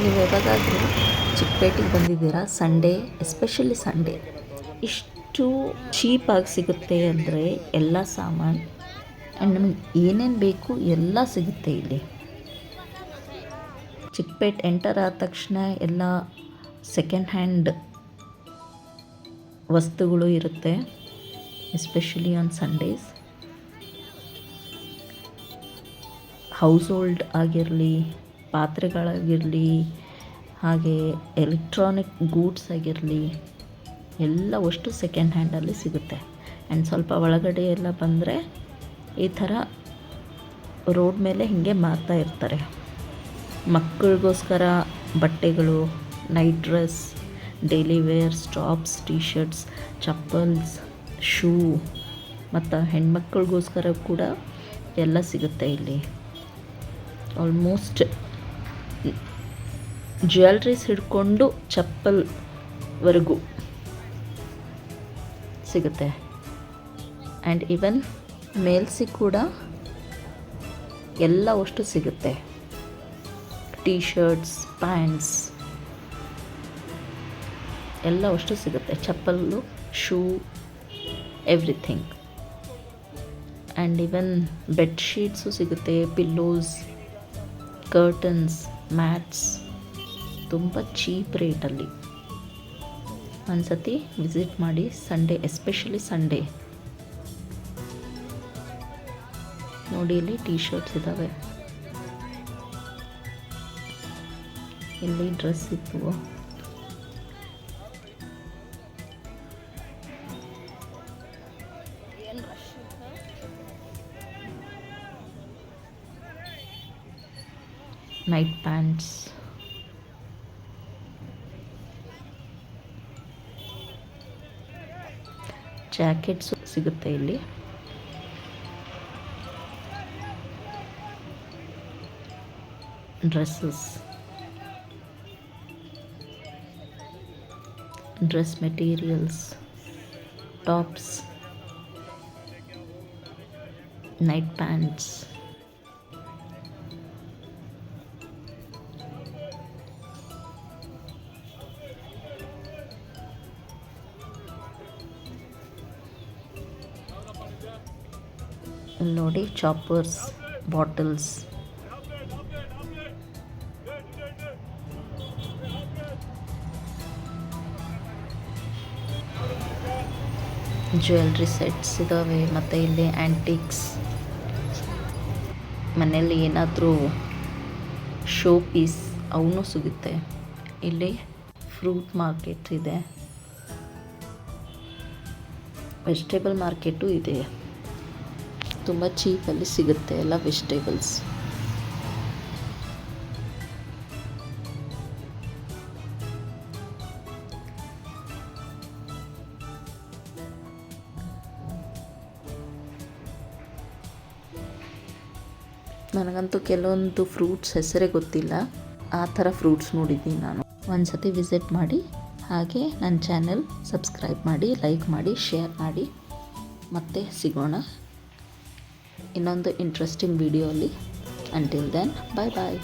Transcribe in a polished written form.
ನೀವು ಯಾವಾಗಾದರೂ ಚಿಕ್ಕಪೇಟೆಗೆ ಬಂದಿದ್ದೀರಾ, ಸಂಡೇ ಎಸ್ಪೆಷಲಿ ಸಂಡೇ ಇಷ್ಟು ಚೀಪಾಗಿ ಸಿಗುತ್ತೆ ಅಂದರೆ ಎಲ್ಲ ಸಾಮಾನು ಆ್ಯಂಡ್ ನಮಗೆ ಏನೇನು ಬೇಕು ಎಲ್ಲ ಸಿಗುತ್ತೆ ಇಲ್ಲಿ. ಚಿಕ್ಕಪೇಟೆ ಎಂಟರ್ ಆದ ತಕ್ಷಣ ಎಲ್ಲ ಸೆಕೆಂಡ್ ಹ್ಯಾಂಡ್ ವಸ್ತುಗಳು ಇರುತ್ತೆ, especially on Sundays. House hold ಆಗಿರಲಿ, ಪಾತ್ರೆಗಳಾಗಿರಲಿ, ಹಾಗೆ ಎಲೆಕ್ಟ್ರಾನಿಕ್ ಗೂಡ್ಸ್ ಆಗಿರಲಿ, ಎಲ್ಲ ಅಷ್ಟು ಸೆಕೆಂಡ್ ಹ್ಯಾಂಡಲ್ಲಿ ಸಿಗುತ್ತೆ. ಆ್ಯಂಡ್ ಸ್ವಲ್ಪ ಒಳಗಡೆ ಎಲ್ಲ ಬಂದರೆ ಈ ಥರ ರೋಡ್ ಮೇಲೆ ಹೀಗೆ ಮಾರ್ತಾ ಇರ್ತಾರೆ. ಮಕ್ಕಳಿಗೋಸ್ಕರ ಬಟ್ಟೆಗಳು, night dress, daily wares, tops, T shirts, chappals, shoe ಮತ್ತು ಹೆಣ್ಮಕ್ಳಿಗೋಸ್ಕರ ಕೂಡ ಎಲ್ಲ ಸಿಗುತ್ತೆ ಇಲ್ಲಿ. ಆಲ್ಮೋಸ್ಟ್ ಜ್ಯುವೆಲ್ರೀಸ್ ಹಿಡ್ಕೊಂಡು ಚಪ್ಪಲ್ವರೆಗೂ ಸಿಗುತ್ತೆ. ಆ್ಯಂಡ್ ಈವನ್ ಮೇಲ್ಸಿಗೆ ಕೂಡ ಎಲ್ಲ ಅಷ್ಟು ಸಿಗುತ್ತೆ. ಟೀ ಶರ್ಟ್ಸ್, ಪ್ಯಾಂಟ್ಸ್ ಎಲ್ಲ ಅಷ್ಟು ಸಿಗುತ್ತೆ. ಚಪ್ಪಲು, shoe, everything. And even bedsheets ಸಿಗುತ್ತೆ, ಪಿಲ್ಲೋಸ್, ಕರ್ಟನ್ಸ್, ಮ್ಯಾಟ್ಸ್ ತುಂಬ ಚೀಪ್ ರೇಟಲ್ಲಿ. ಒಂದು ಸತಿ ವಿಸಿಟ್ ಮಾಡಿ ಸಂಡೇ, ಎಸ್ಪೆಷಲಿ ಸಂಡೇ. ನೋಡಿ ಇಲ್ಲಿ ಟೀ ಶರ್ಟ್ಸ್ ಇದ್ದಾವೆ, ಇಲ್ಲಿ ಡ್ರೆಸ್ ಇತ್ತು. ನೈಟ್ ಪ್ಯಾಂಟ್ಸ್, ಜಾಕೆಟ್ಸು ಸಿಗುತ್ತೆ ಇಲ್ಲಿ. Dresses, dress materials, tops, night pants, ನೋಡಿ ಚಾಪರ್ಸ್, ಬಾಟಲ್ಸ್, ಜ್ಯುವೆಲ್ರಿ ಸೆಟ್ಸ್ ಇದ್ದಾವೆ. ಮತ್ತು ಇಲ್ಲಿ ಆ್ಯಂಟಿಕ್ಸ್, ಮನೆಯಲ್ಲಿ ಏನಾದರೂ ಶೋ ಪೀಸ್ ಅವೂ ಸಿಗುತ್ತೆ. ಇಲ್ಲಿ ಫ್ರೂಟ್ ಮಾರ್ಕೆಟ್ ಇದೆ, ವೆಜಿಟೇಬಲ್ ಮಾರ್ಕೆಟು ಇದೆ. ತುಂಬ ಚೀಪಲ್ಲಿ ಸಿಗುತ್ತೆ ಎಲ್ಲ ವೆಜಿಟೇಬಲ್ಸ್. ನನಗಂತೂ ಕೆಲವೊಂದು ಫ್ರೂಟ್ಸ್ ಹೆಸರೇ ಗೊತ್ತಿಲ್ಲ, ಆ ಥರ ಫ್ರೂಟ್ಸ್ ನೋಡಿದ್ದೀನಿ ನಾನು. ಒಂದು ಸತಿ ವಿಸಿಟ್ ಮಾಡಿ, ಹಾಗೆ ನನ್ನ ಚಾನೆಲ್ ಸಬ್ಸ್ಕ್ರೈಬ್ ಮಾಡಿ, ಲೈಕ್ ಮಾಡಿ, ಶೇರ್ ಮಾಡಿ. ಮತ್ತೆ ಸಿಗೋಣ ಇನ್ನೊಂದು ಇಂಟ್ರೆಸ್ಟಿಂಗ್ ವಿಡಿಯೋಲಿ. ಅಂಟಿಲ್ ದೆನ್, ಬಾಯ್ ಬಾಯ್.